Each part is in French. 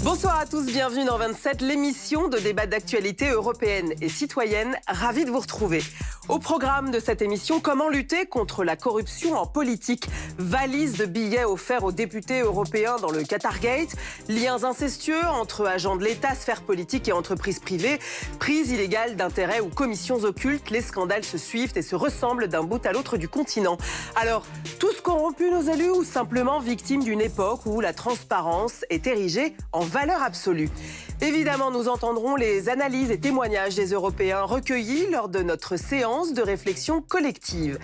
Bonsoir à tous, bienvenue dans 27, l'émission de débat d'actualité européenne et citoyenne. Ravi de vous retrouver. Au programme de cette émission, comment lutter contre la corruption en politique? Valise de billets offerts aux députés européens dans le Qatargate, liens incestueux entre agents de l'État, sphère politique et entreprises privées, prise illégale d'intérêts ou commissions occultes. Les scandales se suivent et se ressemblent d'un bout à l'autre du continent. Alors, tous corrompus nos élus ou simplement victimes d'une époque où la transparence est érigée en valeur absolue? Évidemment, nous entendrons les analyses et témoignages des Européens recueillis lors de notre séance de réflexion collective.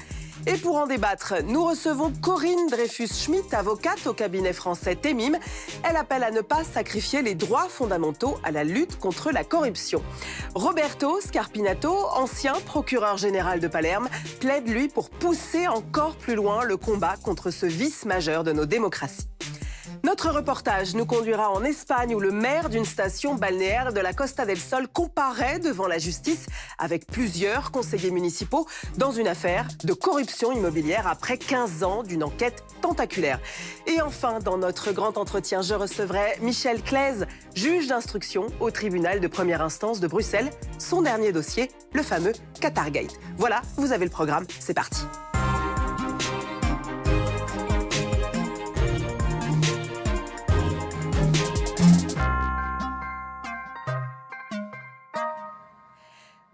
Et pour en débattre, nous recevons Corinne Dreyfus-Schmidt, avocate au cabinet français Temim. Elle appelle à ne pas sacrifier les droits fondamentaux à la lutte contre la corruption. Roberto Scarpinato, ancien procureur général de Palerme, plaide lui pour pousser encore plus loin le combat contre ce vice majeur de nos démocraties. Notre reportage nous conduira en Espagne où le maire d'une station balnéaire de la Costa del Sol comparaît devant la justice avec plusieurs conseillers municipaux dans une affaire de corruption immobilière après 15 ans d'une enquête tentaculaire. Et enfin, dans notre grand entretien, je recevrai Michel Claise, juge d'instruction au tribunal de première instance de Bruxelles. Son dernier dossier, le fameux Qatargate. Voilà, vous avez le programme, c'est parti.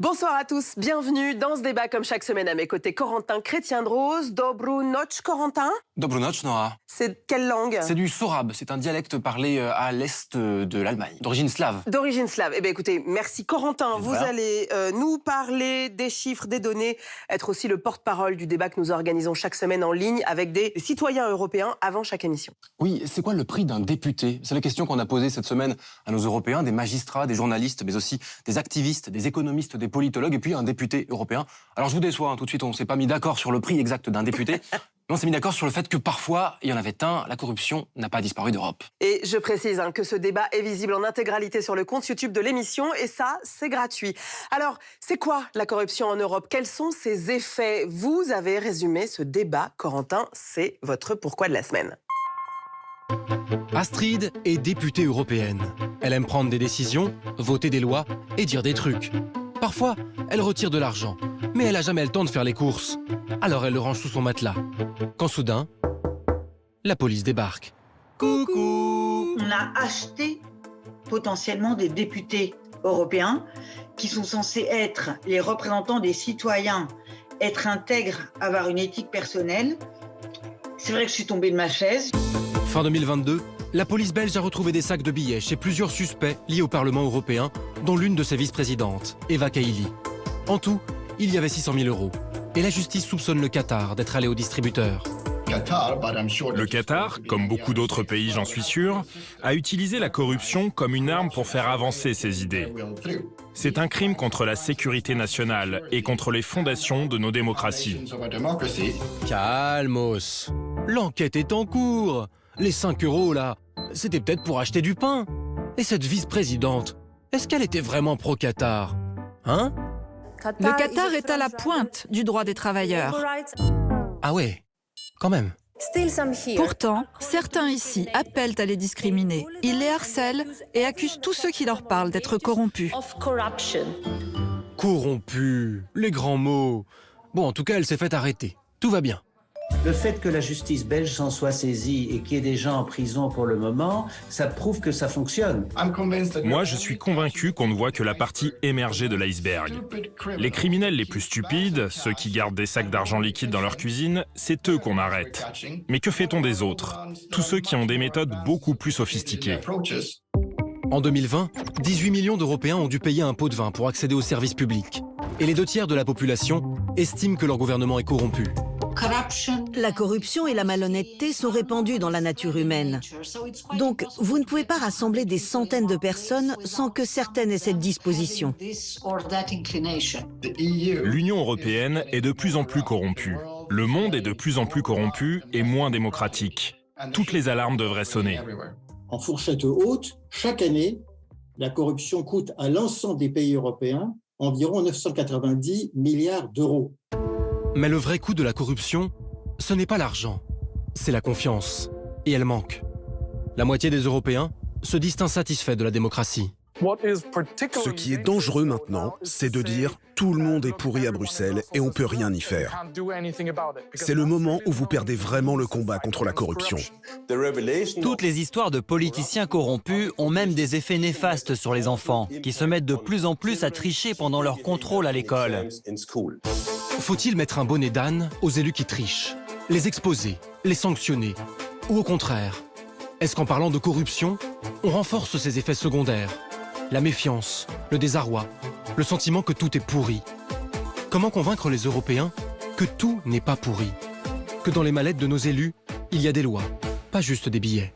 Bonsoir à tous, bienvenue dans ce débat comme chaque semaine à mes côtés. Corentin Chrétien-de-Rose, Dobru noc, Corentin. Dobru noc, Nora. C'est quelle langue? C'est du sorabe, c'est un dialecte parlé à l'est de l'Allemagne, d'origine slave. D'origine slave. Eh bien écoutez, merci Corentin. Vous allez nous parler des chiffres, des données, être aussi le porte-parole du débat que nous organisons chaque semaine en ligne avec des citoyens européens avant chaque émission. Oui, c'est quoi le prix d'un député? C'est la question qu'on a posée cette semaine à nos Européens, des magistrats, des journalistes, mais aussi des activistes, des économistes, des politologues et puis un député européen. Alors je vous déçois, tout de suite, on ne s'est pas mis d'accord sur le prix exact d'un député. On s'est mis d'accord sur le fait que parfois, il y en avait un, la corruption n'a pas disparu d'Europe. Et je précise que ce débat est visible en intégralité sur le compte YouTube de l'émission et ça, c'est gratuit. Alors, c'est quoi la corruption en Europe? Quels sont ses effets? Vous avez résumé ce débat, Corentin, c'est votre pourquoi de la semaine. Astrid est députée européenne. Elle aime prendre des décisions, voter des lois et dire des trucs. Parfois, elle retire de l'argent, mais elle n'a jamais le temps de faire les courses. Alors elle le range sous son matelas. Quand soudain, la police débarque. Coucou! On a acheté potentiellement des députés européens qui sont censés être les représentants des citoyens, être intègres, avoir une éthique personnelle. C'est vrai que je suis tombée de ma chaise. Fin 2022, la police belge a retrouvé des sacs de billets chez plusieurs suspects liés au Parlement européen, dont l'une de ses vice-présidentes, Eva Kaili. En tout, il y avait 600 000 €. Et la justice soupçonne le Qatar d'être allé au distributeur. Le Qatar, comme beaucoup d'autres pays, j'en suis sûr, a utilisé la corruption comme une arme pour faire avancer ses idées. C'est un crime contre la sécurité nationale et contre les fondations de nos démocraties. Calmos. L'enquête est en cours. Les 5 € là, c'était peut-être pour acheter du pain. Et cette vice-présidente, est-ce qu'elle était vraiment pro-Qatar? Hein? Le Qatar est à la pointe du droit des travailleurs. Ah ouais, quand même. Pourtant, certains ici appellent à les discriminer. Ils les harcèlent et accusent tous ceux qui leur parlent d'être corrompus. Corrompu, les grands mots. Bon, en tout cas, elle s'est fait arrêter. Tout va bien. Le fait que la justice belge s'en soit saisie et qu'il y ait des gens en prison pour le moment, ça prouve que ça fonctionne. Moi, je suis convaincu qu'on ne voit que la partie émergée de l'iceberg. Les criminels les plus stupides, ceux qui gardent des sacs d'argent liquide dans leur cuisine, c'est eux qu'on arrête. Mais que fait-on des autres? Tous ceux qui ont des méthodes beaucoup plus sophistiquées. En 2020, 18 millions d'Européens ont dû payer un pot de vin pour accéder aux services publics. Et les 2 tiers de la population estiment que leur gouvernement est corrompu. La corruption et la malhonnêteté sont répandues dans la nature humaine. Donc, vous ne pouvez pas rassembler des centaines de personnes sans que certaines aient cette disposition. L'Union européenne est de plus en plus corrompue. Le monde est de plus en plus corrompu et moins démocratique. Toutes les alarmes devraient sonner. En fourchette haute, chaque année, la corruption coûte à l'ensemble des pays européens environ 990 milliards d'euros. Mais le vrai coût de la corruption, ce n'est pas l'argent, c'est la confiance. Et elle manque. La moitié des Européens se disent insatisfaits de la démocratie. Ce qui est dangereux maintenant, c'est de dire « tout le monde est pourri à Bruxelles et on ne peut rien y faire ». C'est le moment où vous perdez vraiment le combat contre la corruption. Toutes les histoires de politiciens corrompus ont même des effets néfastes sur les enfants, qui se mettent de plus en plus à tricher pendant leur contrôle à l'école. Faut-il mettre un bonnet d'âne aux élus qui trichent, les exposer, les sanctionner? Ou au contraire, est-ce qu'en parlant de corruption, on renforce ses effets secondaires? La méfiance, le désarroi, le sentiment que tout est pourri. Comment convaincre les Européens que tout n'est pas pourri? Que dans les mallettes de nos élus, il y a des lois, pas juste des billets.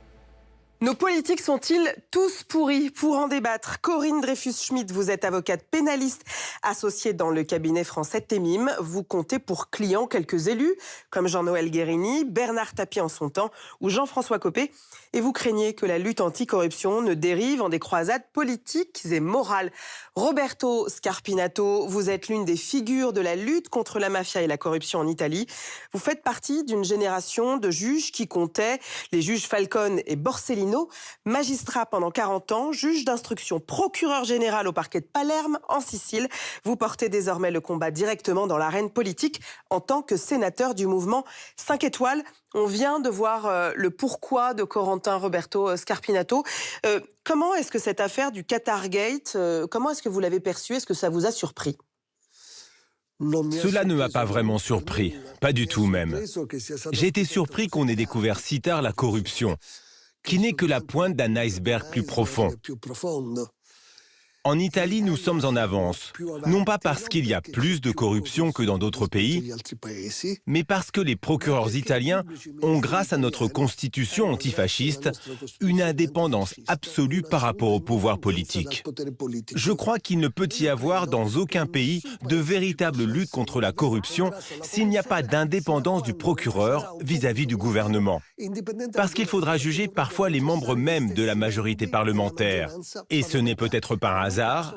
Nos politiques sont-ils tous pourris? Pour en débattre, Corinne Dreyfus-Schmidt, vous êtes avocate pénaliste associée dans le cabinet français Temim. Vous comptez pour clients quelques élus, comme Jean-Noël Guérini, Bernard Tapie en son temps ou Jean-François Copé. Et vous craignez que la lutte anticorruption ne dérive en des croisades politiques et morales. Roberto Scarpinato, vous êtes l'une des figures de la lutte contre la mafia et la corruption en Italie. Vous faites partie d'une génération de juges qui comptaient les juges Falcone et Borsellino, magistrats pendant 40 ans, juge d'instruction, procureur général au parquet de Palerme, en Sicile. Vous portez désormais le combat directement dans l'arène politique en tant que sénateur du mouvement 5 étoiles. On vient de voir le pourquoi de Corentin Roberto Scarpinato. Comment est-ce que cette affaire du Qatargate, comment est-ce que vous l'avez perçue? Est-ce que ça vous a surpris? Cela ne m'a pas vraiment surpris, pas du tout même. J'ai été surpris qu'on ait découvert si tard la corruption, qui n'est que la pointe d'un iceberg plus profond. En Italie, nous sommes en avance, non pas parce qu'il y a plus de corruption que dans d'autres pays, mais parce que les procureurs italiens ont, grâce à notre constitution antifasciste, une indépendance absolue par rapport au pouvoir politique. Je crois qu'il ne peut y avoir dans aucun pays de véritable lutte contre la corruption s'il n'y a pas d'indépendance du procureur vis-à-vis du gouvernement. Parce qu'il faudra juger parfois les membres même de la majorité parlementaire. Et ce n'est peut-être par hasard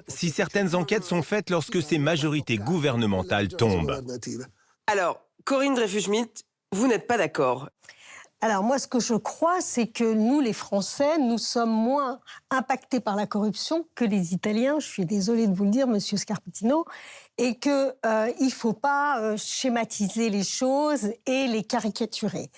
si certaines enquêtes sont faites lorsque ces majorités gouvernementales tombent. Alors, Corinne Dreyfus-Schmidt, vous n'êtes pas d'accord? Alors moi, ce que je crois, c'est que nous, les Français, nous sommes moins impactés par la corruption que les Italiens. Je suis désolée de vous le dire, Monsieur Scarpinato, et qu'il ne faut pas schématiser les choses et les caricaturer.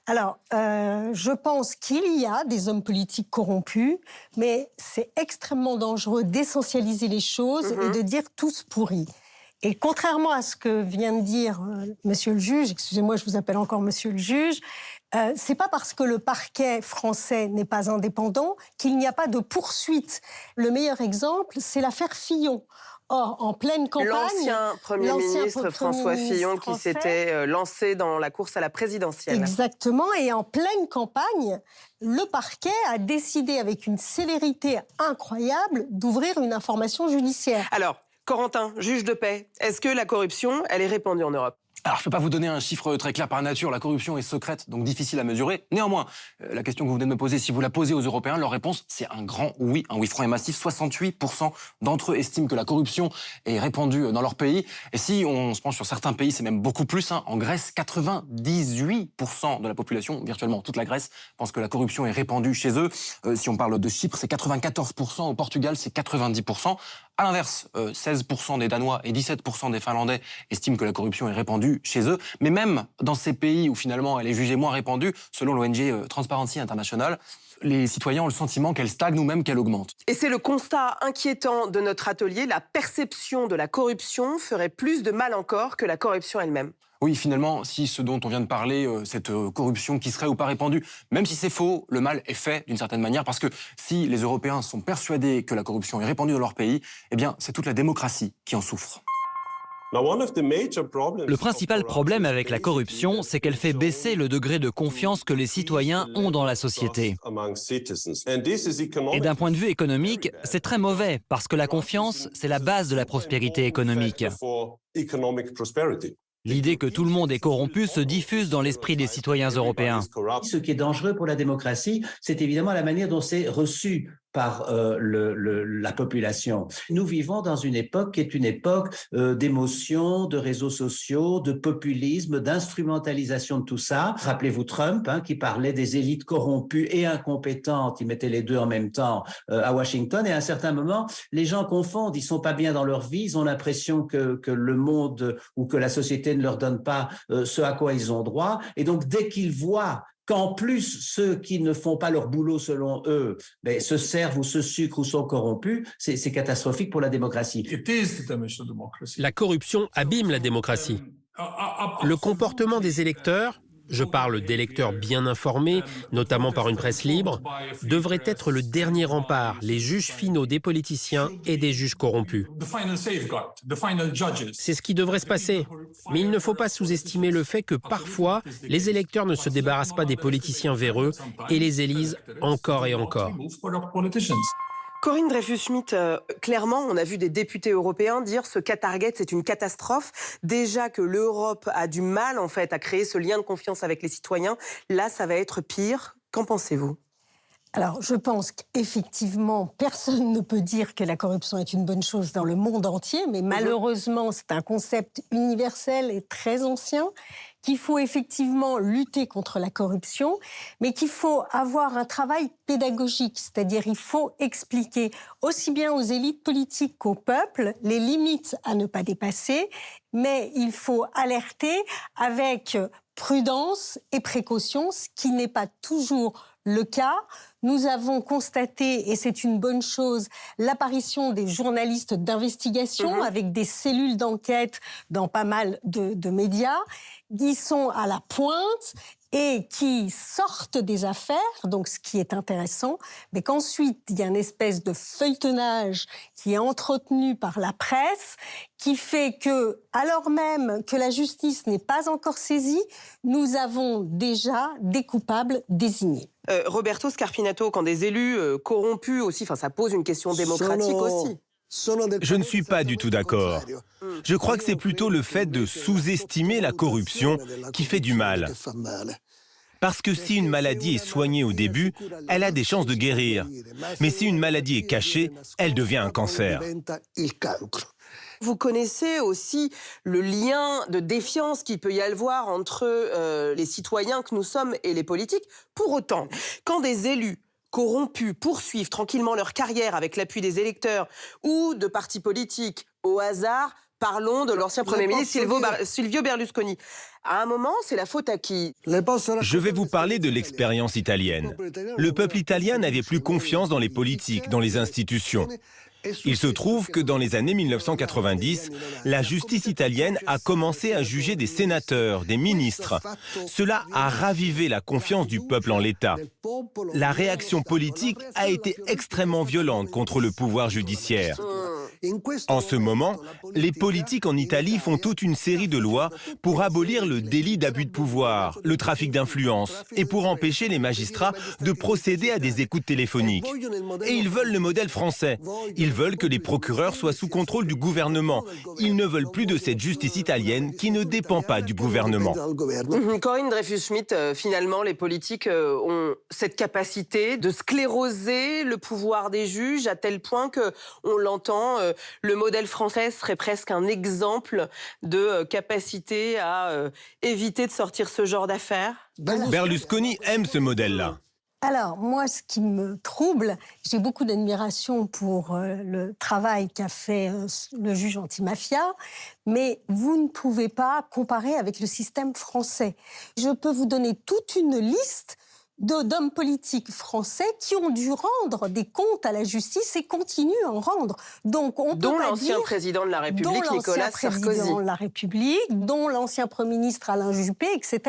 Alors, je pense qu'il y a des hommes politiques corrompus, mais c'est extrêmement dangereux d'essentialiser les choses et de dire tous pourris. Et contrairement à ce que vient de dire Monsieur le juge, excusez-moi, je vous appelle encore Monsieur le juge, c'est pas parce que le parquet français n'est pas indépendant qu'il n'y a pas de poursuite. Le meilleur exemple, c'est l'affaire Fillon. Or, en pleine campagne... L'ancien Premier ministre François Fillon qui s'était lancé dans la course à la présidentielle. Exactement, et en pleine campagne, le parquet a décidé avec une célérité incroyable d'ouvrir une information judiciaire. Alors, Corentin, juge de paix, est-ce que la corruption, elle est répandue en Europe? Alors, je ne peux pas vous donner un chiffre très clair par nature. La corruption est secrète, donc difficile à mesurer. Néanmoins, la question que vous venez de me poser, si vous la posez aux Européens, leur réponse, c'est un grand oui franc et massif. 68% d'entre eux estiment que la corruption est répandue dans leur pays. Et si on se penche sur certains pays, c'est même beaucoup plus. En Grèce, 98% de la population, virtuellement toute la Grèce, pense que la corruption est répandue chez eux. Si on parle de Chypre, c'est 94%. Au Portugal, c'est 90%. À l'inverse, 16% des Danois et 17% des Finlandais estiment que la corruption est répandue chez eux. Mais même dans ces pays où finalement elle est jugée moins répandue, selon l'ONG Transparency International, les citoyens ont le sentiment qu'elle stagne ou même qu'elle augmente. Et c'est le constat inquiétant de notre atelier. La perception de la corruption ferait plus de mal encore que la corruption elle-même. Oui, finalement, si ce dont on vient de parler, cette corruption qui serait ou pas répandue, même si c'est faux, le mal est fait d'une certaine manière, parce que si les Européens sont persuadés que la corruption est répandue dans leur pays, eh bien, c'est toute la démocratie qui en souffre. Le principal problème avec la corruption, c'est qu'elle fait baisser le degré de confiance que les citoyens ont dans la société. Et d'un point de vue économique, c'est très mauvais, parce que la confiance, c'est la base de la prospérité économique. L'idée que tout le monde est corrompu se diffuse dans l'esprit des citoyens européens. Ce qui est dangereux pour la démocratie, c'est évidemment la manière dont c'est reçu par la population. Nous vivons dans une époque qui est une époque d'émotions, de réseaux sociaux, de populisme, d'instrumentalisation de tout ça. Rappelez-vous Trump, qui parlait des élites corrompues et incompétentes, il mettait les deux en même temps à Washington, et à un certain moment, les gens confondent, ils sont pas bien dans leur vie, ils ont l'impression que le monde ou que la société ne leur donne pas ce à quoi ils ont droit, et donc dès qu'ils voient qu'en plus, ceux qui ne font pas leur boulot selon eux se servent ou se sucrent ou sont corrompus, c'est catastrophique pour la démocratie. La corruption abîme la démocratie. Le comportement des électeurs, je parle d'électeurs bien informés, notamment par une presse libre, devrait être le dernier rempart, les juges finaux des politiciens et des juges corrompus. C'est ce qui devrait se passer. Mais il ne faut pas sous-estimer le fait que parfois, les électeurs ne se débarrassent pas des politiciens véreux et les élisent encore et encore. Corinne Dreyfus-Schmidt, clairement, on a vu des députés européens dire ce Qatargate, c'est une catastrophe. Déjà que l'Europe a du mal, en fait, à créer ce lien de confiance avec les citoyens. Là, ça va être pire. Qu'en pensez-vous ? Alors, je pense qu'effectivement, personne ne peut dire que la corruption est une bonne chose dans le monde entier, mais malheureusement, c'est un concept universel et très ancien, qu'il faut effectivement lutter contre la corruption, mais qu'il faut avoir un travail pédagogique, c'est-à-dire il faut expliquer aussi bien aux élites politiques qu'au peuple les limites à ne pas dépasser, mais il faut alerter avec prudence et précaution, ce qui n'est pas toujours le cas. Nous avons constaté, et c'est une bonne chose, l'apparition des journalistes d'investigation avec des cellules d'enquête dans pas mal de médias qui sont à la pointe et qui sortent des affaires, donc ce qui est intéressant, mais qu'ensuite il y a une espèce de feuilletonnage qui est entretenu par la presse, qui fait que, alors même que la justice n'est pas encore saisie, nous avons déjà des coupables désignés. Roberto Scarpinato, quand des élus corrompus aussi, ça pose une question démocratique aussi. Je ne suis pas du tout d'accord. Je crois que c'est plutôt le fait de sous-estimer la corruption qui fait du mal. Parce que si une maladie est soignée au début, elle a des chances de guérir. Mais si une maladie est cachée, elle devient un cancer. Vous connaissez aussi le lien de défiance qu'il peut y avoir entre les citoyens que nous sommes et les politiques. Pour autant, quand des élus corrompus poursuivent tranquillement leur carrière avec l'appui des électeurs ou de partis politiques au hasard, parlons de l'ancien Premier ministre Silvio Berlusconi. À un moment, c'est la faute à qui ? Je vais vous parler de l'expérience italienne. Le peuple italien n'avait plus confiance dans les politiques, dans les institutions. Il se trouve que dans les années 1990, la justice italienne a commencé à juger des sénateurs, des ministres. Cela a ravivé la confiance du peuple en l'État. La réaction politique a été extrêmement violente contre le pouvoir judiciaire. En ce moment, les politiques en Italie font toute une série de lois pour abolir le délit d'abus de pouvoir, le trafic d'influence et pour empêcher les magistrats de procéder à des écoutes téléphoniques. Et ils veulent le modèle français. Ils veulent que les procureurs soient sous contrôle du gouvernement. Ils ne veulent plus de cette justice italienne qui ne dépend pas du gouvernement. Corinne Dreyfus-Schmidt, finalement, les politiques ont cette capacité de scléroser le pouvoir des juges à tel point qu'on l'entend, le modèle français serait presque un exemple de capacité à éviter de sortir ce genre d'affaires. Berlusconi aime ce modèle-là. Alors, moi, ce qui me trouble, j'ai beaucoup d'admiration pour le travail qu'a fait le juge antimafia, mais vous ne pouvez pas comparer avec le système français. Je peux vous donner toute une liste d'hommes politiques français qui ont dû rendre des comptes à la justice et continuent à en rendre. Donc, on peut dont pas l'ancien dire, président de la République, Nicolas Sarkozy. Dont l'ancien président de la République, dont l'ancien Premier ministre Alain Juppé, etc.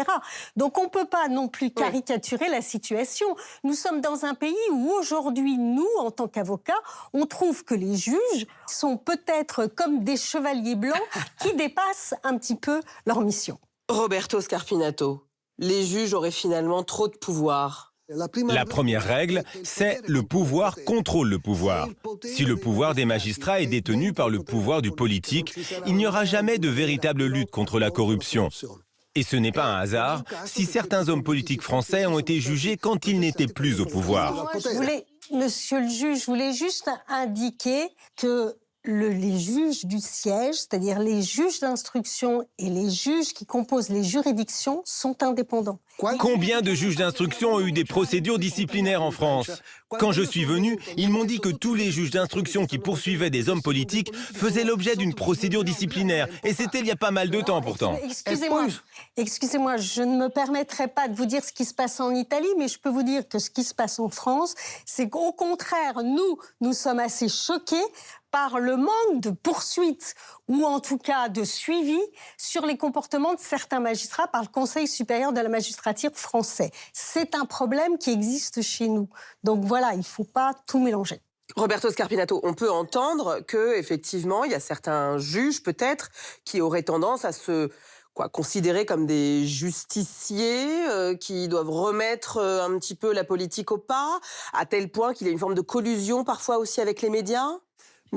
Donc, on ne peut pas non plus caricaturer la situation. Nous sommes dans un pays où aujourd'hui, nous, en tant qu'avocats, on trouve que les juges sont peut-être comme des chevaliers blancs qui dépassent un petit peu leur mission. Roberto Scarpinato. Les juges auraient finalement trop de pouvoir. La première règle, c'est le pouvoir contrôle le pouvoir. Si le pouvoir des magistrats est détenu par le pouvoir du politique, il n'y aura jamais de véritable lutte contre la corruption. Et ce n'est pas un hasard si certains hommes politiques français ont été jugés quand ils n'étaient plus au pouvoir. Monsieur le juge, je voulais juste indiquer que les juges du siège, c'est-à-dire les juges d'instruction et les juges qui composent les juridictions, sont indépendants. Combien de juges d'instruction ont eu des procédures disciplinaires en France? Quand je suis venu, ils m'ont dit que tous les juges d'instruction qui poursuivaient des hommes politiques faisaient l'objet d'une procédure disciplinaire. Et c'était il y a pas mal de temps pourtant. Excusez-moi, je ne me permettrai pas de vous dire ce qui se passe en Italie, mais je peux vous dire que ce qui se passe en France, c'est qu'au contraire, nous sommes assez choqués par le manque de poursuites ou en tout cas de suivi sur les comportements de certains magistrats par le Conseil supérieur de la magistrature français. C'est un problème qui existe chez nous. Donc voilà, il ne faut pas tout mélanger. Roberto Scarpinato, on peut entendre qu'effectivement, il y a certains juges peut-être qui auraient tendance à se considérer comme des justiciers qui doivent remettre un petit peu la politique au pas, à tel point qu'il y a une forme de collusion parfois aussi avec les médias.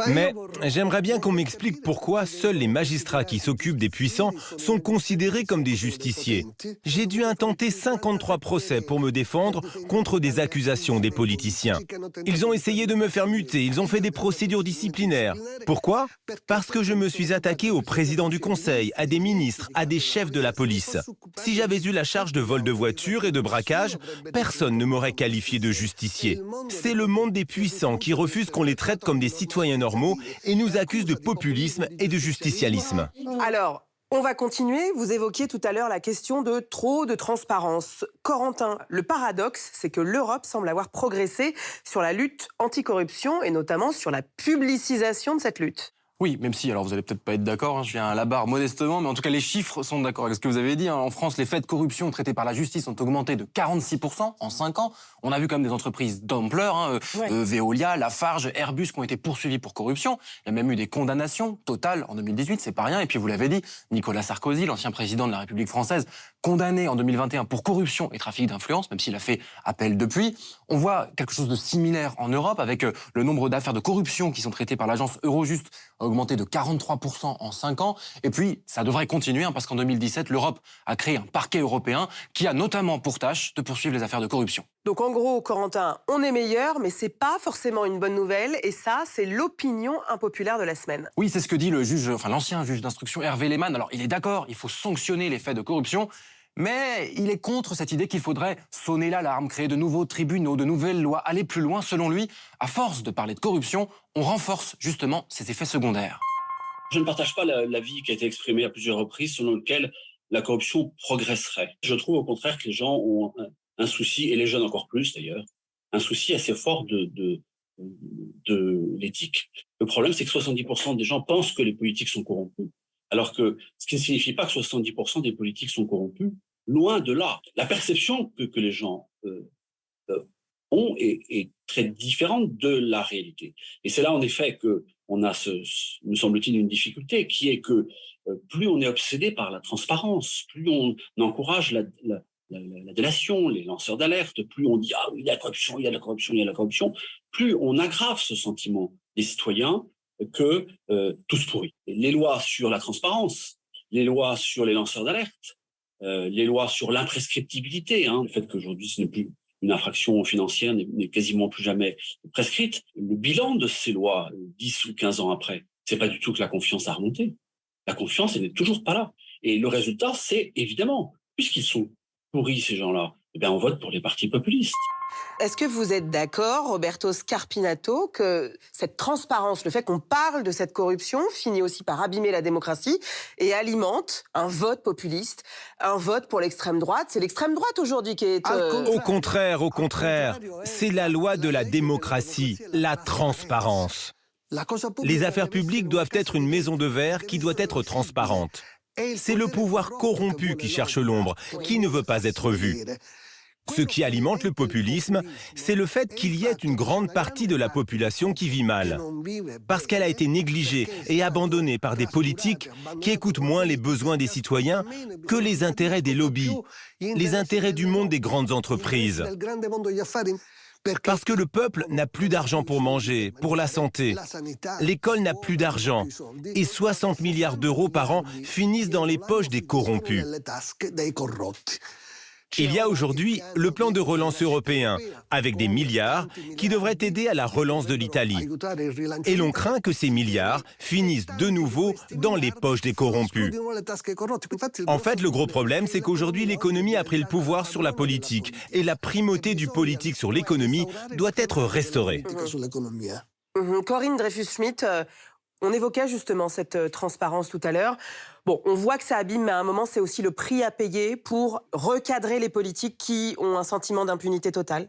Mais j'aimerais bien qu'on m'explique pourquoi seuls les magistrats qui s'occupent des puissants sont considérés comme des justiciers. J'ai dû intenter 53 procès pour me défendre contre des accusations des politiciens. Ils ont essayé de me faire muter, ils ont fait des procédures disciplinaires. Pourquoi? Parce que je me suis attaqué au président du Conseil, à des ministres, à des chefs de la police. Si j'avais eu la charge de vol de voitures et de braquage, personne ne m'aurait qualifié de justicier. C'est le monde des puissants qui refuse qu'on les traite comme des citoyens normaux et nous accuse de populisme et de justicialisme. Alors, on va continuer. Vous évoquiez tout à l'heure la question de trop de transparence. Corentin, le paradoxe, c'est que l'Europe semble avoir progressé sur la lutte anticorruption et notamment sur la publicisation de cette lutte. Oui, même si, alors vous allez peut-être pas être d'accord, je viens à la barre modestement, mais en tout cas les chiffres sont d'accord avec ce que vous avez dit. En France, les faits de corruption traités par la justice ont augmenté de 46% en 5 ans. On a vu quand même des entreprises d'ampleur, Veolia, Lafarge, Airbus qui ont été poursuivies pour corruption. Il y a même eu des condamnations totales en 2018, c'est pas rien. Et puis vous l'avez dit, Nicolas Sarkozy, l'ancien président de la République française, condamné en 2021 pour corruption et trafic d'influence, même s'il a fait appel depuis. On voit quelque chose de similaire en Europe avec le nombre d'affaires de corruption qui sont traitées par l'agence Eurojust augmenté de 43% en 5 ans. Et puis, ça devrait continuer, parce qu'en 2017, l'Europe a créé un parquet européen qui a notamment pour tâche de poursuivre les affaires de corruption. Donc en gros, Corentin, on est meilleur, mais c'est pas forcément une bonne nouvelle. Et ça, c'est l'opinion impopulaire de la semaine. Oui, c'est ce que dit l'ancien juge d'instruction Hervé Lehmann. Alors, il est d'accord, il faut sanctionner les faits de corruption, mais il est contre cette idée qu'il faudrait sonner l'alarme, créer de nouveaux tribunaux, de nouvelles lois, aller plus loin. Selon lui, à force de parler de corruption, on renforce justement ces effets secondaires. Je ne partage pas l'avis qui a été exprimé à plusieurs reprises selon lequel la corruption progresserait. Je trouve au contraire que les gens ont un souci, et les jeunes encore plus d'ailleurs, un souci assez fort de l'éthique. Le problème, c'est que 70% des gens pensent que les politiques sont corrompus, alors que ce qui ne signifie pas que 70% des politiques sont corrompus. Loin de là. La perception que les gens ont est très différente de la réalité. Et c'est là, en effet, qu'on a, me semble-t-il, une difficulté, qui est que plus on est obsédé par la transparence, plus on encourage la délation, les lanceurs d'alerte, plus on dit « Ah, il y a la corruption, il y a la corruption, il y a la corruption », plus on aggrave ce sentiment des citoyens que tout se pourrit. Et les lois sur la transparence, les lois sur les lanceurs d'alerte, les lois sur l'imprescriptibilité, le fait qu'aujourd'hui ce n'est plus une infraction financière n'est quasiment plus jamais prescrite. Le bilan de ces lois, 10 ou 15 ans après, c'est pas du tout que la confiance a remonté. La confiance, elle n'est toujours pas là. Et le résultat, c'est évidemment, puisqu'ils sont pourris ces gens-là, eh bien on vote pour les partis populistes. Est-ce que vous êtes d'accord, Roberto Scarpinato, que cette transparence, le fait qu'on parle de cette corruption, finit aussi par abîmer la démocratie et alimente un vote populiste, un vote pour l'extrême droite? C'est l'extrême droite aujourd'hui qui est... Au contraire, c'est la loi de la démocratie, la transparence. Les affaires publiques doivent être une maison de verre qui doit être transparente. C'est le pouvoir corrompu qui cherche l'ombre, qui ne veut pas être vu. Ce qui alimente le populisme, c'est le fait qu'il y ait une grande partie de la population qui vit mal, parce qu'elle a été négligée et abandonnée par des politiques qui écoutent moins les besoins des citoyens que les intérêts des lobbies, les intérêts du monde des grandes entreprises. Parce que le peuple n'a plus d'argent pour manger, pour la santé. L'école n'a plus d'argent. Et 60 milliards d'euros par an finissent dans les poches des corrompus. Il y a aujourd'hui le plan de relance européen, avec des milliards qui devraient aider à la relance de l'Italie. Et l'on craint que ces milliards finissent de nouveau dans les poches des corrompus. En fait, le gros problème, c'est qu'aujourd'hui, l'économie a pris le pouvoir sur la politique. Et la primauté du politique sur l'économie doit être restaurée. Corinne Dreyfus-Schmidt, on évoquait justement cette transparence tout à l'heure. Bon, on voit que ça abîme, mais à un moment, c'est aussi le prix à payer pour recadrer les politiques qui ont un sentiment d'impunité totale.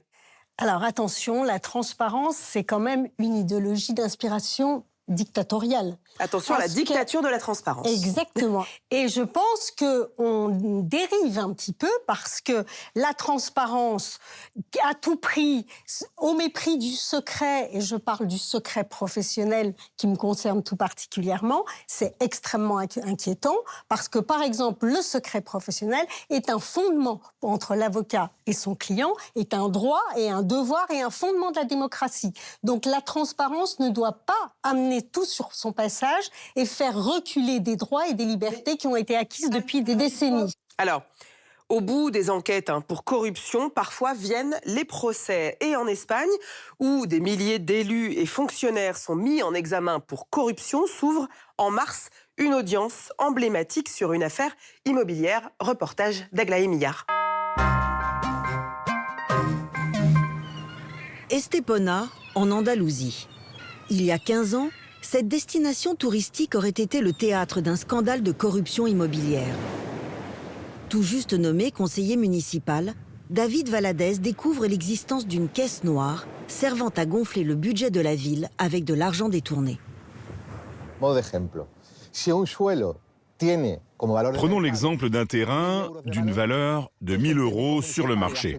Alors attention, la transparence, c'est quand même une idéologie d'inspiration dictatoriale. Attention à la dictature de la transparence. Exactement. Et je pense qu'on dérive un petit peu parce que la transparence, à tout prix, au mépris du secret, et je parle du secret professionnel qui me concerne tout particulièrement, c'est extrêmement inquiétant parce que, par exemple, le secret professionnel est un fondement entre l'avocat et son client, est un droit et un devoir et un fondement de la démocratie. Donc la transparence ne doit pas amener tout sur son passage et faire reculer des droits et des libertés qui ont été acquises depuis des décennies. Alors, au bout des enquêtes pour corruption, parfois viennent les procès. Et en Espagne, où des milliers d'élus et fonctionnaires sont mis en examen pour corruption, s'ouvre en mars une audience emblématique sur une affaire immobilière. Reportage d'Aglaé Millard. Estepona, en Andalousie. Il y a 15 ans, cette destination touristique aurait été le théâtre d'un scandale de corruption immobilière. Tout juste nommé conseiller municipal, David Valadez découvre l'existence d'une caisse noire servant à gonfler le budget de la ville avec de l'argent détourné. Prenons l'exemple d'un terrain d'une valeur de 1 000 € sur le marché.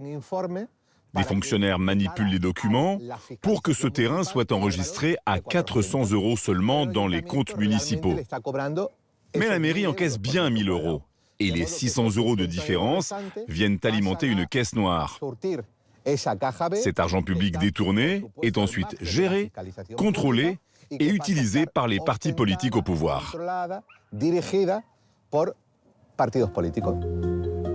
Des fonctionnaires manipulent les documents pour que ce terrain soit enregistré à 400 € seulement dans les comptes municipaux. Mais la mairie encaisse bien 1 000 € et les 600 € de différence viennent alimenter une caisse noire. Cet argent public détourné est ensuite géré, contrôlé et utilisé par les partis politiques au pouvoir.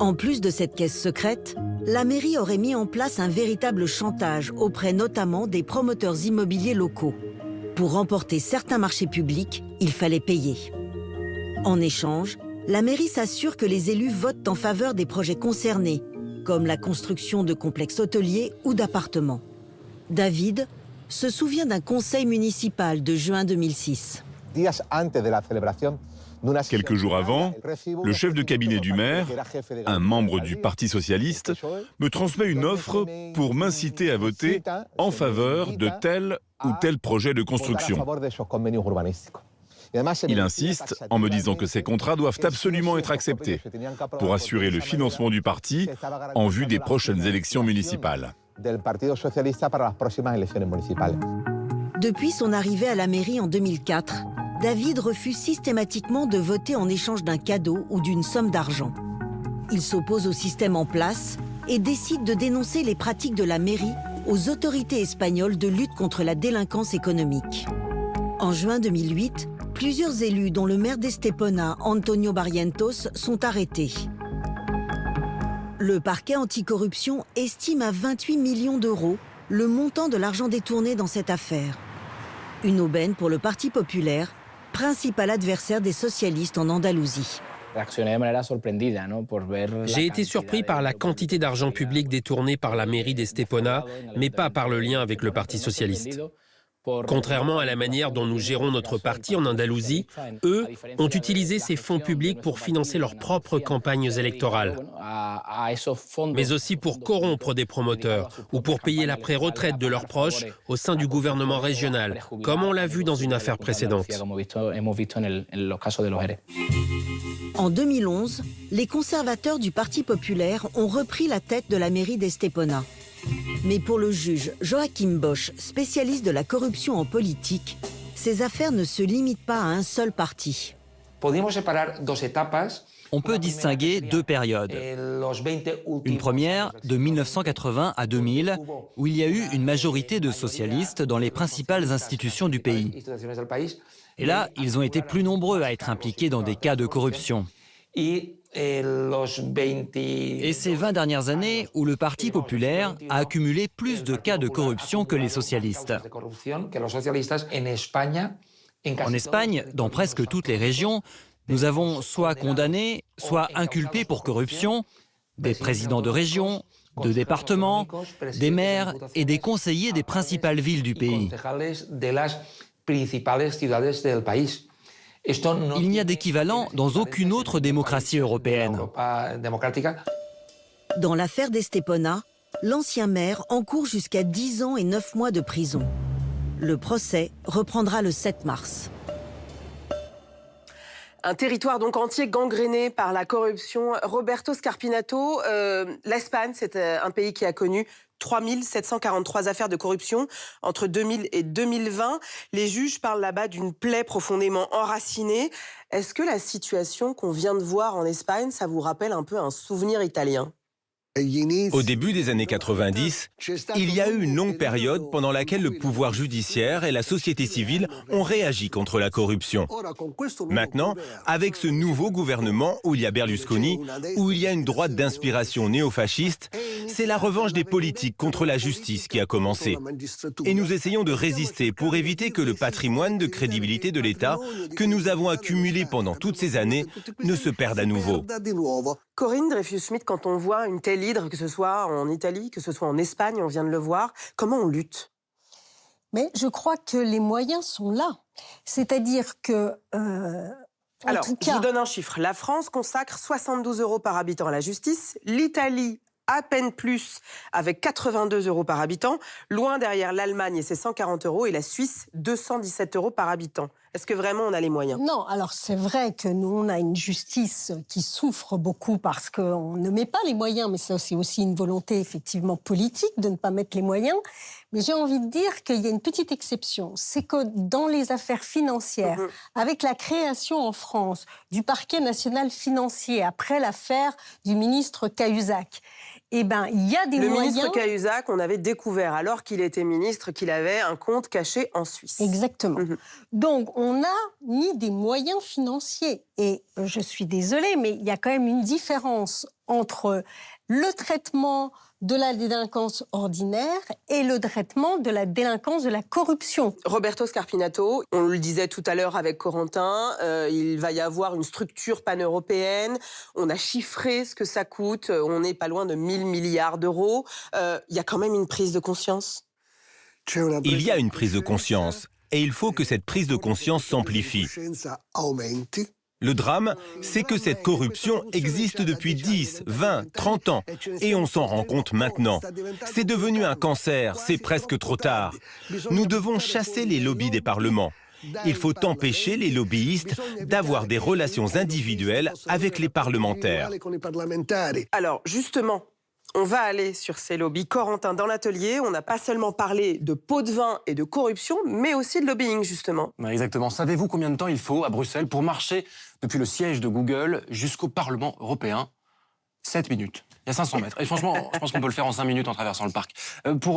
En plus de cette caisse secrète, la mairie aurait mis en place un véritable chantage auprès notamment des promoteurs immobiliers locaux. Pour remporter certains marchés publics, il fallait payer. En échange, la mairie s'assure que les élus votent en faveur des projets concernés, comme la construction de complexes hôteliers ou d'appartements. David se souvient d'un conseil municipal de juin 2006. Quelques jours avant, le chef de cabinet du maire, un membre du Parti socialiste, me transmet une offre pour m'inciter à voter en faveur de tel ou tel projet de construction. Il insiste en me disant que ces contrats doivent absolument être acceptés pour assurer le financement du parti en vue des prochaines élections municipales. Depuis son arrivée à la mairie en 2004, David refuse systématiquement de voter en échange d'un cadeau ou d'une somme d'argent. Il s'oppose au système en place et décide de dénoncer les pratiques de la mairie aux autorités espagnoles de lutte contre la délinquance économique. En juin 2008, plusieurs élus, dont le maire d'Estepona, Antonio Barrientos, sont arrêtés. Le parquet anticorruption estime à 28 millions d'euros le montant de l'argent détourné dans cette affaire. Une aubaine pour le Parti populaire, principal adversaire des socialistes en Andalousie. J'ai été surpris par la quantité d'argent public détourné par la mairie d'Estepona, mais pas par le lien avec le Parti socialiste. Contrairement à la manière dont nous gérons notre parti en Andalousie, eux ont utilisé ces fonds publics pour financer leurs propres campagnes électorales, mais aussi pour corrompre des promoteurs ou pour payer la pré-retraite de leurs proches au sein du gouvernement régional, comme on l'a vu dans une affaire précédente. En 2011, les conservateurs du Parti populaire ont repris la tête de la mairie d'Estepona. Mais pour le juge Joachim Bosch, spécialiste de la corruption en politique, ces affaires ne se limitent pas à un seul parti. On On peut distinguer deux périodes. Une première, de 1980 à 2000, où il y a eu une majorité de socialistes dans les principales institutions du pays. Et là, ils ont été plus nombreux à être impliqués dans des cas de corruption. Et ces 20 dernières années où le Parti populaire a accumulé plus de cas de corruption que les socialistes. En Espagne, dans presque toutes les régions, nous avons soit condamné, soit inculpé pour corruption des présidents de région, de départements, des maires et des conseillers des principales villes du pays. Il n'y a d'équivalent dans aucune autre démocratie européenne. Dans l'affaire d'Estepona, l'ancien maire encourt jusqu'à 10 ans et 9 mois de prison. Le procès reprendra le 7 mars. Un territoire donc entier gangréné par la corruption. Roberto Scarpinato, l'Espagne, c'est un pays qui a connu 3743 affaires de corruption entre 2000 et 2020. Les juges parlent là-bas d'une plaie profondément enracinée. Est-ce que la situation qu'on vient de voir en Espagne, ça vous rappelle un peu un souvenir italien ? Au début des années 90, il y a eu une longue période pendant laquelle le pouvoir judiciaire et la société civile ont réagi contre la corruption. Maintenant, avec ce nouveau gouvernement où il y a Berlusconi, où il y a une droite d'inspiration néofasciste, c'est la revanche des politiques contre la justice qui a commencé. Et nous essayons de résister pour éviter que le patrimoine de crédibilité de l'État que nous avons accumulé pendant toutes ces années ne se perde à nouveau. Corinne Dreyfus-Schmidt, quand on voit une telle hydre, que ce soit en Italie, que ce soit en Espagne, on vient de le voir, comment on lutte ? Mais je crois que les moyens sont là. C'est-à-dire que... Alors, je vous donne un chiffre. La France consacre 72 € par habitant à la justice. L'Italie, à peine plus, avec 82 € par habitant. Loin derrière l'Allemagne et ses 140 € et la Suisse, 217 € par habitant. Est-ce que vraiment on a les moyens ? Non, alors c'est vrai que nous, on a une justice qui souffre beaucoup parce qu'on ne met pas les moyens, mais ça c'est aussi une volonté effectivement politique de ne pas mettre les moyens. Mais j'ai envie de dire qu'il y a une petite exception. C'est que dans les affaires financières, avec la création en France du parquet national financier après l'affaire du ministre Cahuzac, eh ben, il y a des moyens... Le ministre Cahuzac, on avait découvert, alors qu'il était ministre, qu'il avait un compte caché en Suisse. Exactement. Donc, on a mis des moyens financiers. Et je suis désolée, mais il y a quand même une différence entre le traitement de la délinquance ordinaire et le traitement de la délinquance de la corruption. Roberto Scarpinato, on le disait tout à l'heure avec Corentin, il va y avoir une structure pan-européenne, on a chiffré ce que ça coûte, on n'est pas loin de 1000 milliards d'euros. Il y a quand même une prise de conscience ? Il y a une prise de conscience, et il faut que cette prise de conscience s'amplifie. Le drame, c'est que cette corruption existe depuis 10, 20, 30 ans, et on s'en rend compte maintenant. C'est devenu un cancer, c'est presque trop tard. Nous devons chasser les lobbies des parlements. Il faut empêcher les lobbyistes d'avoir des relations individuelles avec les parlementaires. Alors, justement, on va aller sur ces lobbies. Corentin, dans l'atelier, on n'a pas seulement parlé de pots de vin et de corruption, mais aussi de lobbying, justement. Exactement. Savez-vous combien de temps il faut à Bruxelles pour marcher depuis le siège de Google jusqu'au Parlement européen ? 7 minutes. Il y a 500 mètres. Et franchement, je pense qu'on peut le faire en 5 minutes en traversant le parc.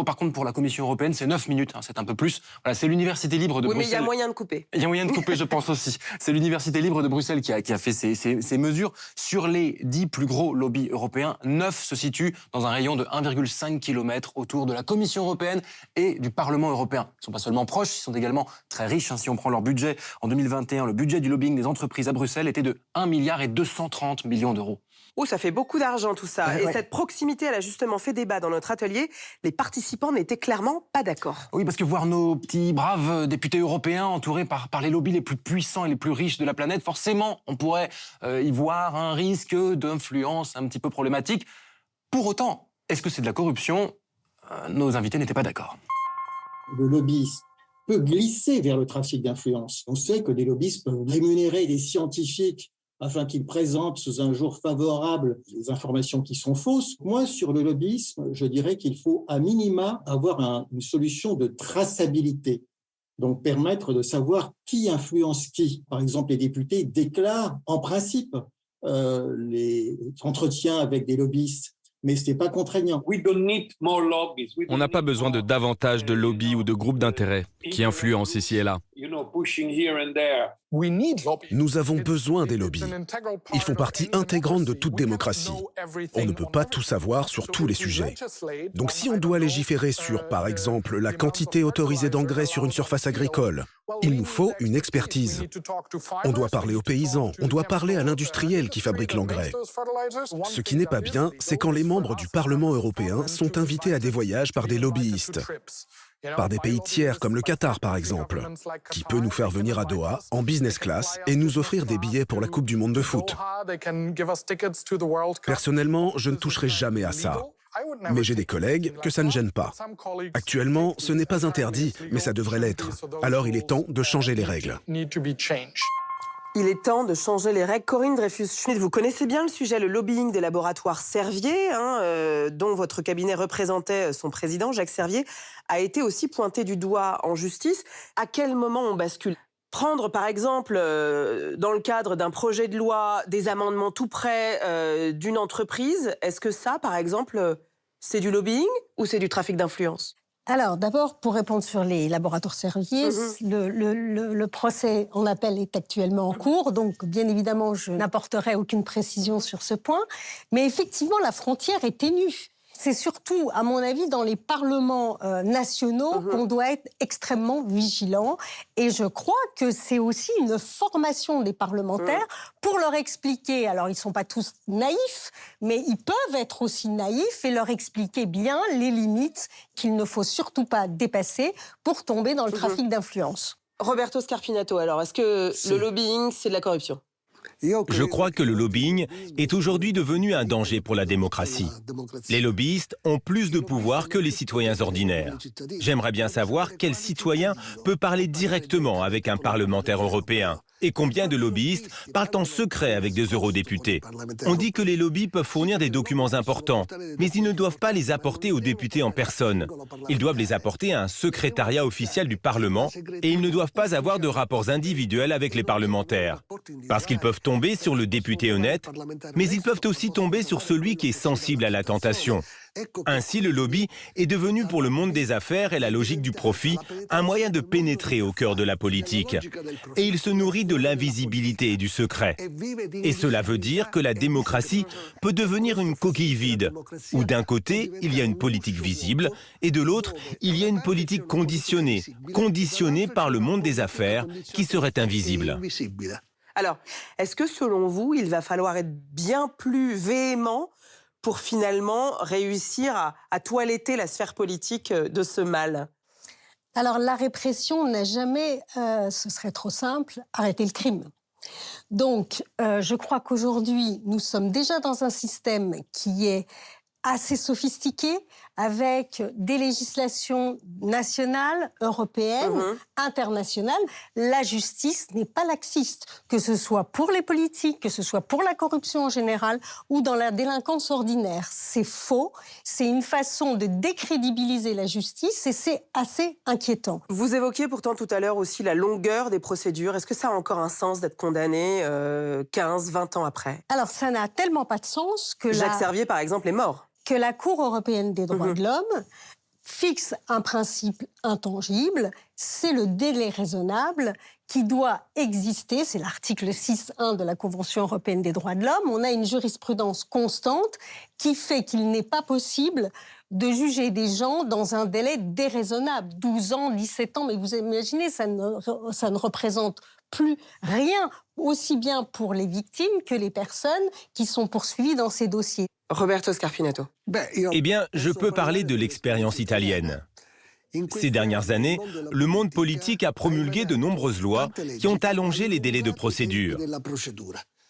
Par contre, pour la Commission européenne, c'est 9 minutes. C'est un peu plus. Voilà, c'est l'Université libre de Bruxelles. Oui, mais il y a moyen de couper. Il y a moyen de couper, je pense aussi. C'est l'Université libre de Bruxelles qui a fait ces mesures. Sur les 10 plus gros lobbies européens, 9 se situent dans un rayon de 1,5 km autour de la Commission européenne et du Parlement européen. Ils ne sont pas seulement proches, ils sont également très riches. Si on prend leur budget, en 2021, le budget du lobbying des entreprises à Bruxelles était de 1,230 milliard d'euros. Oh, ça fait beaucoup d'argent tout ça. Et cette proximité, elle a justement fait débat dans notre atelier. Les participants n'étaient clairement pas d'accord. Oui, parce que voir nos petits braves députés européens entourés par les lobbies les plus puissants et les plus riches de la planète, forcément, on pourrait y voir un risque d'influence un petit peu problématique. Pour autant, est-ce que c'est de la corruption ? Nos invités n'étaient pas d'accord. Le lobbyiste peut glisser vers le trafic d'influence. On sait que des lobbyistes peuvent rémunérer des scientifiques afin qu'ils présentent sous un jour favorable des informations qui sont fausses. Moi, sur le lobbyisme, je dirais qu'il faut à minima avoir une solution de traçabilité, donc permettre de savoir qui influence qui. Par exemple, les députés déclarent en principe les entretiens avec des lobbyistes, mais ce n'est pas contraignant. On n'a pas besoin de davantage de lobbies ou de groupes d'intérêt qui influencent ici et là. Nous avons besoin des lobbies. Ils font partie intégrante de toute démocratie. On ne peut pas tout savoir sur tous les sujets. Donc si on doit légiférer sur, par exemple, la quantité autorisée d'engrais sur une surface agricole, il nous faut une expertise. On doit parler aux paysans, on doit parler à l'industriel qui fabrique l'engrais. Ce qui n'est pas bien, c'est quand les membres du Parlement européen sont invités à des voyages par des lobbyistes. Par des pays tiers comme le Qatar par exemple, qui peut nous faire venir à Doha en business class et nous offrir des billets pour la Coupe du Monde de foot. Personnellement, je ne toucherai jamais à ça. Mais j'ai des collègues que ça ne gêne pas. Actuellement, ce n'est pas interdit, mais ça devrait l'être. Alors il est temps de changer les règles. Il est temps de changer les règles. Corinne Dreyfus-Schmidt, vous connaissez bien le sujet, le lobbying des laboratoires Servier, dont votre cabinet représentait son président, Jacques Servier, a été aussi pointé du doigt en justice. À quel moment on bascule ? Prendre, par exemple, dans le cadre d'un projet de loi, des amendements tout près d'une entreprise, est-ce que ça, par exemple, c'est du lobbying ou c'est du trafic d'influence ? Alors, d'abord, pour répondre sur les laboratoires Servier, le procès en appel est actuellement en cours, donc bien évidemment, je n'apporterai aucune précision sur ce point. Mais effectivement, la frontière est ténue. C'est surtout, à mon avis, dans les parlements nationaux qu'on doit être extrêmement vigilant. Et je crois que c'est aussi une formation des parlementaires pour leur expliquer, alors ils ne sont pas tous naïfs, mais ils peuvent être aussi naïfs et leur expliquer bien les limites qu'il ne faut surtout pas dépasser pour tomber dans le trafic d'influence. Roberto Scarpinato, alors, est-ce que le lobbying, c'est de la corruption ? Je crois que le lobbying est aujourd'hui devenu un danger pour la démocratie. Les lobbyistes ont plus de pouvoir que les citoyens ordinaires. J'aimerais bien savoir quel citoyen peut parler directement avec un parlementaire européen. Et combien de lobbyistes parlent en secret avec des eurodéputés? On dit que les lobbies peuvent fournir des documents importants, mais ils ne doivent pas les apporter aux députés en personne. Ils doivent les apporter à un secrétariat officiel du Parlement et ils ne doivent pas avoir de rapports individuels avec les parlementaires. Parce qu'ils peuvent tomber sur le député honnête, mais ils peuvent aussi tomber sur celui qui est sensible à la tentation. Ainsi, le lobby est devenu pour le monde des affaires et la logique du profit un moyen de pénétrer au cœur de la politique. Et il se nourrit de l'invisibilité et du secret. Et cela veut dire que la démocratie peut devenir une coquille vide, où d'un côté, il y a une politique visible, et de l'autre, il y a une politique conditionnée par le monde des affaires, qui serait invisible. Alors, est-ce que selon vous, il va falloir être bien plus véhément pour finalement réussir à toiletter la sphère politique de ce mal? Alors, la répression n'a jamais, ce serait trop simple, arrêté le crime. Donc, je crois qu'aujourd'hui, nous sommes déjà dans un système qui est assez sophistiqué, avec des législations nationales, européennes, internationales. La justice n'est pas laxiste, que ce soit pour les politiques, que ce soit pour la corruption en général, ou dans la délinquance ordinaire. C'est faux, c'est une façon de décrédibiliser la justice et c'est assez inquiétant. Vous évoquiez pourtant tout à l'heure aussi la longueur des procédures. Est-ce que ça a encore un sens d'être condamné 15, 20 ans après? Alors, ça n'a tellement pas de sens que Jacques Servier, par exemple, est mort. Que la Cour européenne des droits de l'homme fixe un principe intangible, c'est le délai raisonnable qui doit exister, c'est l'article 6.1 de la Convention européenne des droits de l'homme. On a une jurisprudence constante qui fait qu'il n'est pas possible de juger des gens dans un délai déraisonnable, 12 ans, 17 ans, mais vous imaginez, ça ne représente plus rien, aussi bien pour les victimes que les personnes qui sont poursuivies dans ces dossiers. Roberto Scarpinato. Eh bien, je peux parler de l'expérience italienne. Ces dernières années, le monde politique a promulgué de nombreuses lois qui ont allongé les délais de procédure.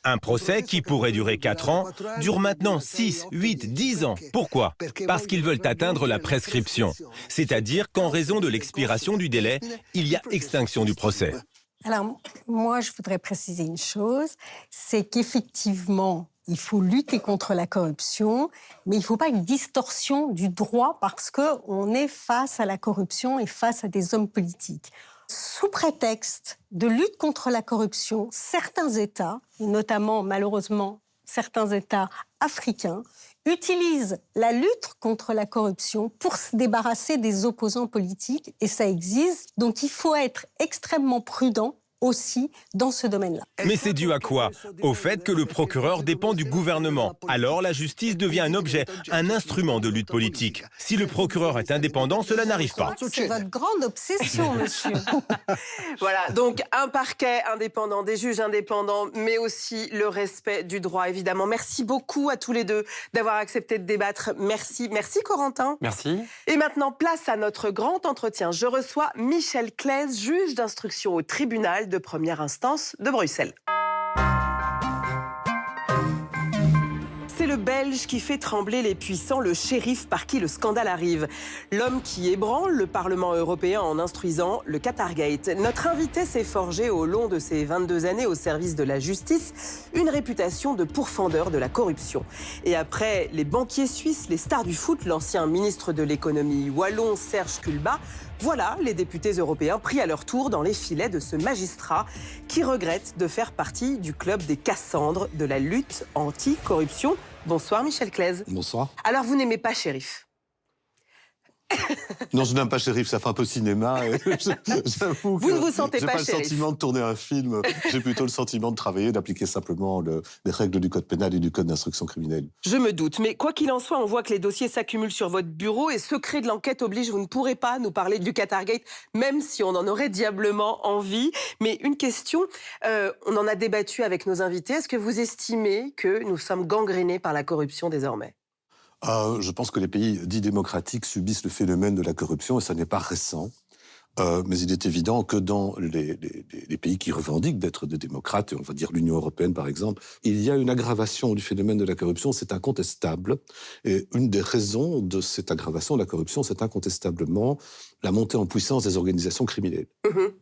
Un procès qui pourrait durer 4 ans dure maintenant 6, 8, 10 ans. Pourquoi? Parce qu'ils veulent atteindre la prescription, c'est-à-dire qu'en raison de l'expiration du délai, il y a extinction du procès. Alors, moi, je voudrais préciser une chose, c'est qu'effectivement, il faut lutter contre la corruption, mais il ne faut pas une distorsion du droit parce qu'on est face à la corruption et face à des hommes politiques. Sous prétexte de lutte contre la corruption, certains États, et notamment malheureusement certains États africains, utilisent la lutte contre la corruption pour se débarrasser des opposants politiques, et ça existe. Donc il faut être extrêmement prudent aussi dans ce domaine-là. Mais c'est dû à quoi? Au fait que le procureur dépend du gouvernement. Alors la justice devient un objet, un instrument de lutte politique. Si le procureur est indépendant, cela n'arrive pas. C'est votre grande obsession, monsieur. Voilà, donc un parquet indépendant, des juges indépendants, mais aussi le respect du droit, évidemment. Merci beaucoup à tous les deux d'avoir accepté de débattre. Merci Corentin. Merci. Et maintenant, place à notre grand entretien. Je reçois Michel Claise, juge d'instruction au tribunal de première instance de Bruxelles. C'est le Belge qui fait trembler les puissants, le shérif par qui le scandale arrive. L'homme qui ébranle le Parlement européen en instruisant le Qatargate. Notre invité s'est forgé au long de ses 22 années au service de la justice une réputation de pourfendeur de la corruption. Et après les banquiers suisses, les stars du foot, l'ancien ministre de l'économie wallon Serge Kulba, voilà les députés européens pris à leur tour dans les filets de ce magistrat qui regrette de faire partie du club des Cassandres de la lutte anti-corruption. Bonsoir Michel Claise. Bonsoir. Alors vous n'aimez pas shérif? Non, je n'aime pas shérif, ça fait un peu cinéma. J'avoue vous ne vous sentez pas shérif. J'ai pas le sentiment de tourner un film, j'ai plutôt le sentiment de travailler, d'appliquer simplement les règles du code pénal et du code d'instruction criminelle. Je me doute, mais quoi qu'il en soit, on voit que les dossiers s'accumulent sur votre bureau et secret de l'enquête oblige, vous ne pourrez pas nous parler du Qatargate, même si on en aurait diablement envie. Mais une question, on en a débattu avec nos invités, est-ce que vous estimez que nous sommes gangrénés par la corruption désormais ? Je pense que les pays dits démocratiques subissent le phénomène de la corruption et ça n'est pas récent. Mais il est évident que dans les pays qui revendiquent d'être des démocrates, et on va dire l'Union européenne par exemple, il y a une aggravation du phénomène de la corruption, c'est incontestable. Et une des raisons de cette aggravation de la corruption, c'est incontestablement la montée en puissance des organisations criminelles.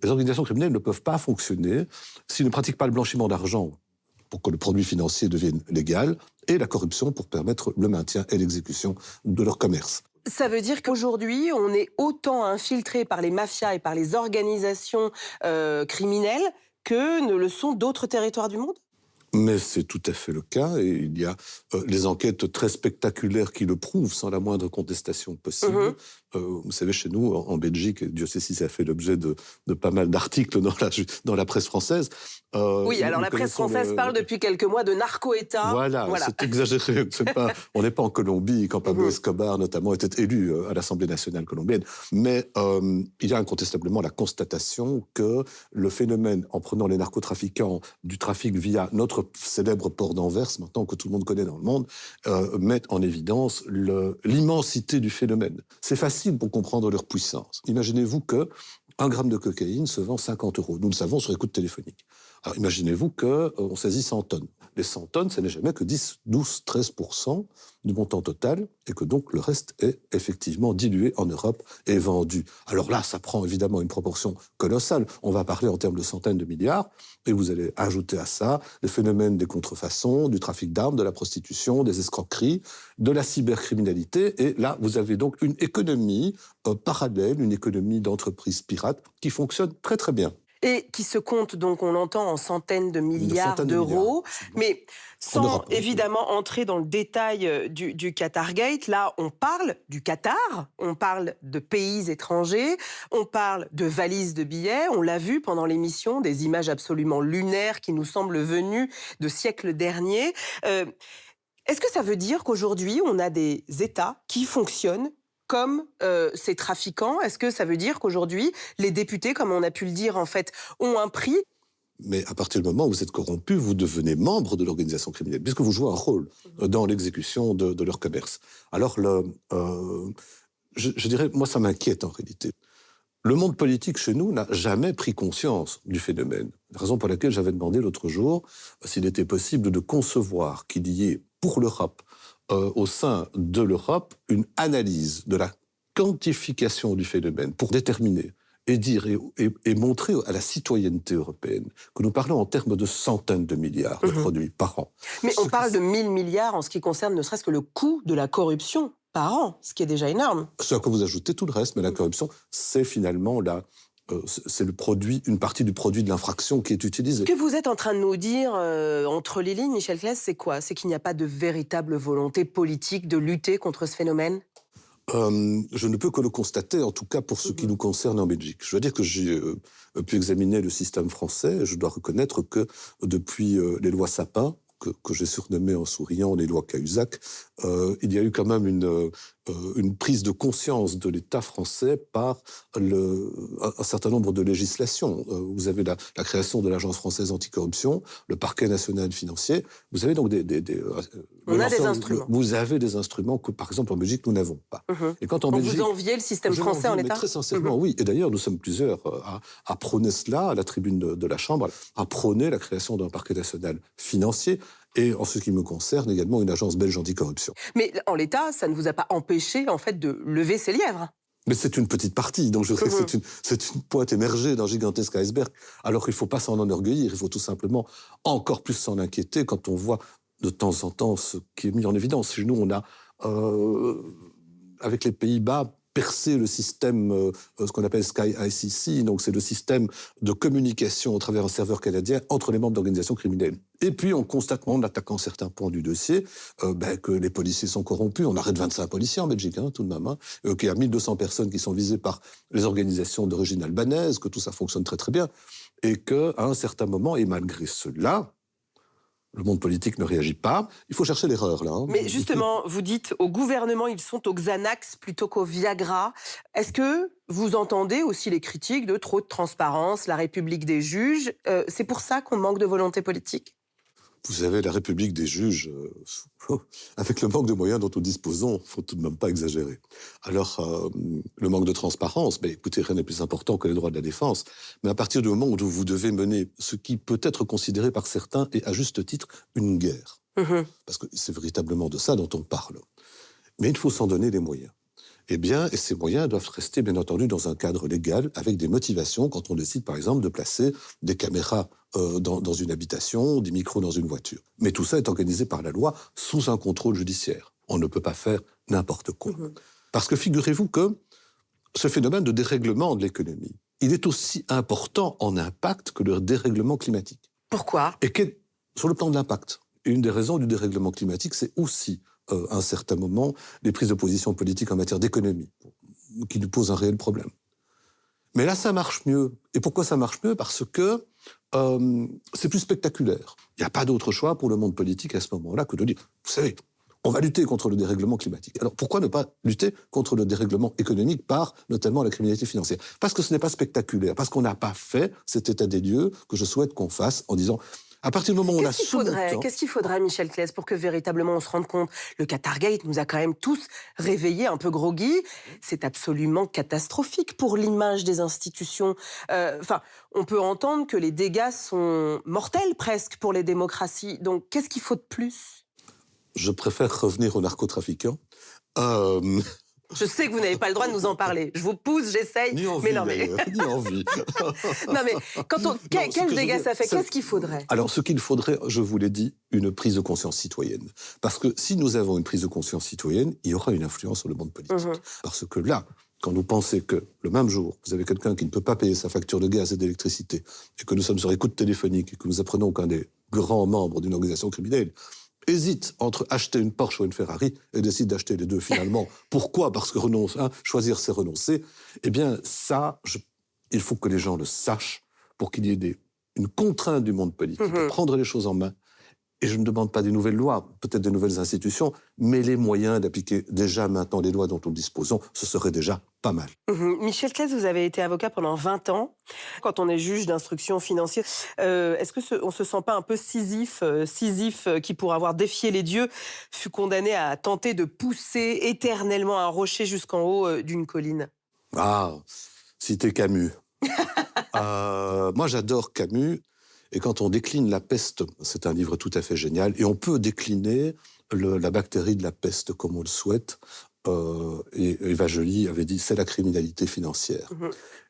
Les organisations criminelles ne peuvent pas fonctionner s'ils ne pratiquent pas le blanchiment d'argent pour que le produit financier devienne légal, et la corruption pour permettre le maintien et l'exécution de leur commerce. Ça veut dire qu'aujourd'hui, on est autant infiltré par les mafias et par les organisations criminelles que ne le sont d'autres territoires du monde ? Mais c'est tout à fait le cas, et il y a les enquêtes très spectaculaires qui le prouvent, sans la moindre contestation possible. Vous savez, chez nous, en Belgique, Dieu sait si ça a fait l'objet de pas mal d'articles dans la presse française. Oui, alors la presse française parle depuis quelques mois de narco-État. Voilà. C'est exagéré. On n'est pas en Colombie, quand Pablo Escobar, notamment, était élu à l'Assemblée nationale colombienne. Mais il y a incontestablement la constatation que le phénomène, en prenant les narcotrafiquants du trafic via notre célèbre port d'Anvers, maintenant que tout le monde connaît dans le monde, met en évidence l'immensité du phénomène. C'est facile pour comprendre leur puissance. Imaginez-vous que 1 gramme de cocaïne se vend 50 €. Nous le savons sur écoute téléphonique. Alors imaginez-vous qu'on saisit 100 tonnes. Les 100 tonnes, ça n'est jamais que 10, 12, 13% du montant total, et que donc le reste est effectivement dilué en Europe et vendu. Alors là, ça prend évidemment une proportion colossale. On va parler en termes de centaines de milliards, et vous allez ajouter à ça les phénomènes des contrefaçons, du trafic d'armes, de la prostitution, des escroqueries, de la cybercriminalité, et là, vous avez donc une économie parallèle, une économie d'entreprises pirates qui fonctionne très très bien. Et qui se compte, donc on l'entend, en centaines de milliards d'euros, mais sans évidemment entrer dans le détail du Qatargate. Là, on parle du Qatar, on parle de pays étrangers, on parle de valises de billets, on l'a vu pendant l'émission, des images absolument lunaires qui nous semblent venues de siècles derniers. Est-ce que ça veut dire qu'aujourd'hui, on a des États qui fonctionnent comme ces trafiquants? Est-ce que ça veut dire qu'aujourd'hui, les députés, comme on a pu le dire, en fait, ont un prix? Mais à partir du moment où vous êtes corrompu, vous devenez membre de l'organisation criminelle, puisque vous jouez un rôle dans l'exécution de leur commerce. Alors, je dirais, moi, ça m'inquiète en réalité. Le monde politique chez nous n'a jamais pris conscience du phénomène. La raison pour laquelle j'avais demandé l'autre jour s'il était possible de concevoir qu'il y ait, pour l'Europe, au sein de l'Europe, une analyse de la quantification du phénomène pour déterminer et dire et montrer à la citoyenneté européenne que nous parlons en termes de centaines de milliards de produits par an. Mais on parle de 1000 milliards en ce qui concerne ne serait-ce que le coût de la corruption par an, ce qui est déjà énorme. Ce à quoi vous ajoutez tout le reste, mais la corruption, c'est finalement c'est une partie du produit de l'infraction qui est utilisée. Ce que vous êtes en train de nous dire entre les lignes, Michel Claes, c'est quoi? C'est qu'il n'y a pas de véritable volonté politique de lutter contre ce phénomène? Je ne peux que le constater, en tout cas pour ce qui nous concerne en Belgique. Je dois dire que j'ai pu examiner le système français, et je dois reconnaître que depuis les lois Sapin, que j'ai surnommées en souriant les lois Cahuzac, il y a eu quand même une prise de conscience de l'État français par un certain nombre de législations. Vous avez la création de l'Agence française anticorruption, le parquet national financier. Vous avez donc on a des instruments. Vous avez des instruments que, par exemple, en Belgique, nous n'avons pas. Et quand Belgique, vous enviez le système français en l'état? Très sincèrement, oui. Et d'ailleurs, nous sommes plusieurs à prôner cela, à la tribune de la Chambre, à prôner la création d'un parquet national financier et, en ce qui me concerne, également une agence belge anticorruption. Mais en l'état, ça ne vous a pas empêché, en fait, de lever ces lièvres? Mais c'est une petite partie, donc je dirais que c'est une pointe émergée d'un gigantesque iceberg. Alors qu'il ne faut pas s'en enorgueillir, il faut tout simplement encore plus s'en inquiéter quand on voit de temps en temps ce qui est mis en évidence. Chez nous, on a, avec les Pays-Bas, percé le système, ce qu'on appelle Sky ICC, donc c'est le système de communication au travers un serveur canadien entre les membres d'organisations criminelles. Et puis on constate, en attaquant certains points du dossier, que les policiers sont corrompus. On arrête 25 policiers en Belgique, tout de même, qu'il y a 1200 personnes qui sont visées par les organisations d'origine albanaise, que tout ça fonctionne très très bien, et qu'à un certain moment, et malgré cela, le monde politique ne réagit pas. Il faut chercher l'erreur, là. Mais justement, vous dites au gouvernement, ils sont au Xanax plutôt qu'au Viagra. Est-ce que vous entendez aussi les critiques de trop de transparence, la République des juges? C'est pour ça qu'on manque de volonté politique? Vous avez la République des juges, avec le manque de moyens dont nous disposons, il ne faut tout de même pas exagérer. Alors, le manque de transparence, écoutez, rien n'est plus important que les droits de la défense, mais à partir du moment où vous devez mener ce qui peut être considéré par certains, et à juste titre, une guerre, parce que c'est véritablement de ça dont on parle, mais il faut s'en donner les moyens. Eh bien, et ces moyens doivent rester, bien entendu, dans un cadre légal, avec des motivations, quand on décide, par exemple, de placer des caméras dans une habitation, des micros dans une voiture. Mais tout ça est organisé par la loi, sous un contrôle judiciaire. On ne peut pas faire n'importe quoi. Parce que figurez-vous que ce phénomène de dérèglement de l'économie, il est aussi important en impact que le dérèglement climatique. Pourquoi? Et sur le plan de l'impact, une des raisons du dérèglement climatique, c'est aussi à un certain moment, les prises de position politiques en matière d'économie, qui nous posent un réel problème. Mais là, ça marche mieux. Et pourquoi ça marche mieux? Parce que c'est plus spectaculaire. Il n'y a pas d'autre choix pour le monde politique à ce moment-là que de dire, vous savez, on va lutter contre le dérèglement climatique. Alors pourquoi ne pas lutter contre le dérèglement économique par notamment la criminalité financière? Parce que ce n'est pas spectaculaire, parce qu'on n'a pas fait cet état des lieux que je souhaite qu'on fasse en disant... À partir du moment où on a Qu'est-ce qu'il faudrait, Michel Claes, pour que véritablement on se rende compte? Le Qatargate nous a quand même tous réveillés un peu groggy. C'est absolument catastrophique pour l'image des institutions. On peut entendre que les dégâts sont mortels presque pour les démocraties. Donc, qu'est-ce qu'il faut de plus? Je préfère revenir aux narcotrafiquants. Je sais que vous n'avez pas le droit de nous en parler. Je vous pousse, j'essaye. Ni envie, mais non, mais... ni envie. Non, mais quel dégât ça fait? Qu'est-ce qu'il faudrait? Alors, ce qu'il faudrait, je vous l'ai dit, une prise de conscience citoyenne. Parce que si nous avons une prise de conscience citoyenne, il y aura une influence sur le monde politique. Parce que là, quand nous pensez que le même jour, vous avez quelqu'un qui ne peut pas payer sa facture de gaz et d'électricité, et que nous sommes sur écoute téléphonique, et que nous apprenons qu'un des grands membres d'une organisation criminelle hésite entre acheter une Porsche ou une Ferrari et décide d'acheter les deux finalement. Pourquoi? Parce que choisir, c'est renoncer. Eh bien, ça, il faut que les gens le sachent pour qu'il y ait une contrainte du monde politique à prendre les choses en main. Et je ne demande pas des nouvelles lois, peut-être des nouvelles institutions, mais les moyens d'appliquer déjà maintenant les lois dont nous disposons, ce serait déjà pas mal. Michel Claes, vous avez été avocat pendant 20 ans. Quand on est juge d'instruction financière, est-ce qu'on ne se sent pas un peu Sisyphe qui, pour avoir défié les dieux, fut condamné à tenter de pousser éternellement un rocher jusqu'en haut d'une colline? Ah, citez Camus. Moi, j'adore Camus. Et quand on décline la peste, c'est un livre tout à fait génial, et on peut décliner la bactérie de la peste comme on le souhaite. Et Eva Joly avait dit, c'est la criminalité financière.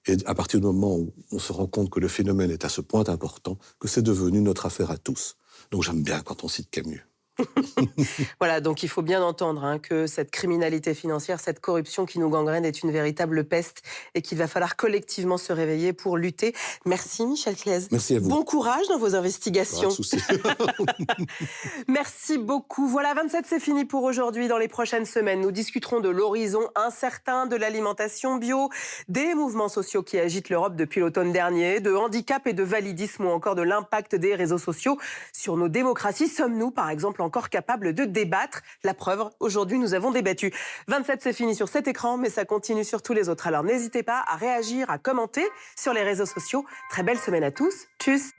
Et à partir du moment où on se rend compte que le phénomène est à ce point important, que c'est devenu notre affaire à tous. Donc j'aime bien quand on cite Camus. Voilà, donc il faut bien entendre que cette criminalité financière, cette corruption qui nous gangrène est une véritable peste et qu'il va falloir collectivement se réveiller pour lutter. Merci Michel Claise. Merci à vous. Bon courage dans vos investigations. Pas de souci. Merci beaucoup. Voilà, 27, c'est fini pour aujourd'hui. Dans les prochaines semaines, nous discuterons de l'horizon incertain de l'alimentation bio, des mouvements sociaux qui agitent l'Europe depuis l'automne dernier, de handicap et de validisme ou encore de l'impact des réseaux sociaux sur nos démocraties. Sommes-nous, par exemple, encore capables de débattre? La preuve, aujourd'hui, nous avons débattu. 27, c'est fini sur cet écran, mais ça continue sur tous les autres. Alors n'hésitez pas à réagir, à commenter sur les réseaux sociaux. Très belle semaine à tous. Tchuss.